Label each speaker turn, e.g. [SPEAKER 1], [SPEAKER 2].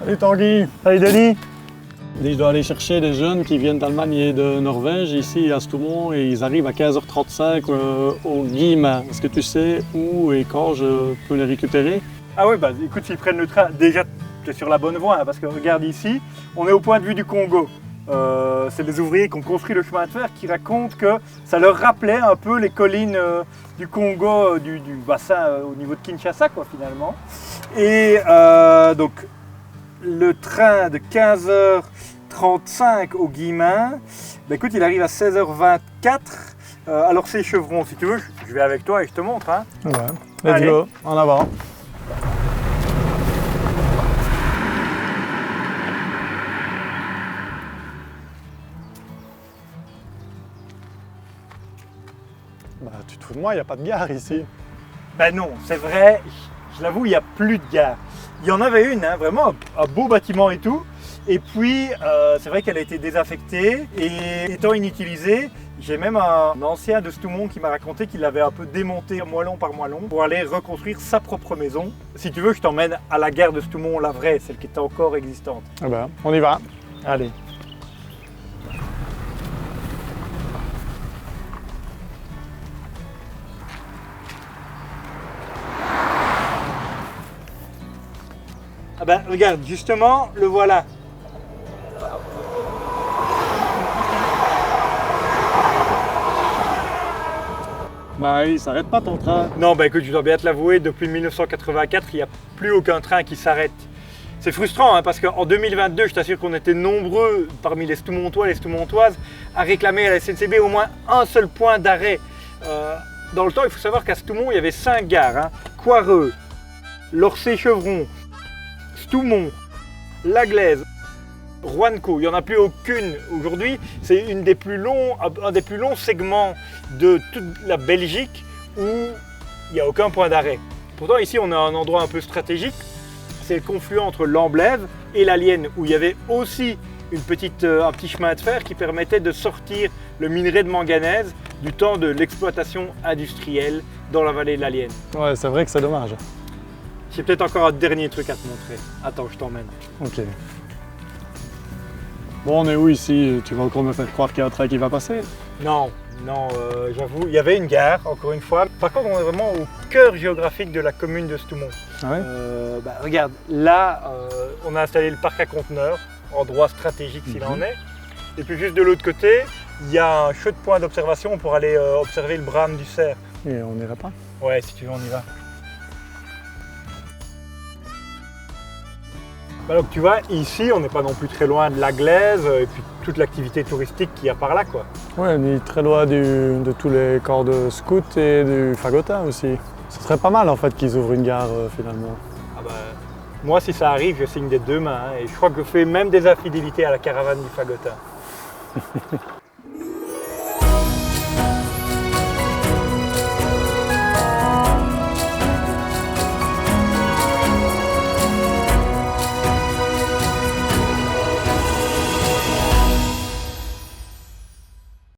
[SPEAKER 1] Salut Tanguy.
[SPEAKER 2] Salut Denis.
[SPEAKER 1] Je dois aller chercher des jeunes qui viennent d'Allemagne et de Norvège ici à Stoumont et ils arrivent à 15h35 au Guillemin. Est-ce que tu sais où et quand je peux les récupérer?
[SPEAKER 2] Ah ouais, bah écoute, s'ils prennent le train, déjà tu es sur la bonne voie, hein, parce que regarde ici, on est au point de vue du Congo. C'est les ouvriers qui ont construit le chemin de fer qui racontent que ça leur rappelait un peu les collines du Congo, du bassin au niveau de Kinshasa quoi finalement. Et donc le train de 15h35 au Guillemin, bah, écoute, il arrive à 16h24. Alors c'est Chevron, si tu veux, je vais avec toi et je te montre. Hein.
[SPEAKER 1] Ouais, let's
[SPEAKER 2] Allez.
[SPEAKER 1] go, en avant. Bah, tu te fous de moi, il n'y a pas de gare ici.
[SPEAKER 2] Ben non, c'est vrai, je l'avoue, il n'y a plus de gare. Il y en avait une, hein, vraiment un beau bâtiment et tout. Et puis, c'est vrai qu'elle a été désaffectée et étant inutilisée, j'ai même un ancien de Stoumont qui m'a raconté qu'il l'avait un peu démonté moellon par moellon pour aller reconstruire sa propre maison. Si tu veux, je t'emmène à la gare de Stoumont, la vraie, celle qui était encore existante.
[SPEAKER 1] Ah ben, on y va.
[SPEAKER 2] Allez. Ah ben, regarde, justement, le voilà.
[SPEAKER 1] Bah, il s'arrête pas ton train.
[SPEAKER 2] Non, bah écoute, je dois bien te l'avouer, depuis 1984, il n'y a plus aucun train qui s'arrête. C'est frustrant hein, parce qu'en 2022, je t'assure qu'on était nombreux parmi les Stoumontois et les Stoumontoises à réclamer à la SNCB au moins un seul point d'arrêt. Dans le temps, il faut savoir qu'à Stoumont, il y avait 5 gares. Hein. Coireux, Lorcé-Chevron, Stoumont, Laglaise, Roanneco. Il n'y en a plus aucune aujourd'hui. C'est un des plus longs segments de toute la Belgique où il n'y a aucun point d'arrêt. Pourtant, ici, on a un endroit un peu stratégique. C'est le confluent entre l'Amblève et la Lienne, où il y avait aussi un petit chemin de fer qui permettait de sortir le minerai de manganèse du temps de l'exploitation industrielle dans la vallée de la Lienne.
[SPEAKER 1] Ouais, c'est vrai que c'est dommage.
[SPEAKER 2] J'ai peut-être encore un dernier truc à te montrer. Attends, je t'emmène.
[SPEAKER 1] Ok. Bon, on est où ici? Tu vas encore me faire croire qu'il y a un train qui va passer?
[SPEAKER 2] Non, j'avoue, il y avait une gare, encore une fois. Par contre, on est vraiment au cœur géographique de la commune de Stoumont.
[SPEAKER 1] Ah ouais?
[SPEAKER 2] Regarde, là, on a installé le parc à conteneurs, endroit stratégique s'il en est. Et puis juste de l'autre côté, il y a un chouette point d'observation pour aller observer le brame du cerf.
[SPEAKER 1] Et on n'irait pas?
[SPEAKER 2] Ouais, si tu veux, on y va. Donc tu vois, ici, on n'est pas non plus très loin de la Glaise et puis toute l'activité touristique qu'il y a par là, quoi.
[SPEAKER 1] Ouais, on est très loin de tous les corps de scouts et du fagotin aussi. Ce serait pas mal en fait qu'ils ouvrent une gare finalement.
[SPEAKER 2] Ah bah, moi, si ça arrive, je signe des deux mains. Hein, et je crois que je fais même des infidélités à la caravane du fagotin.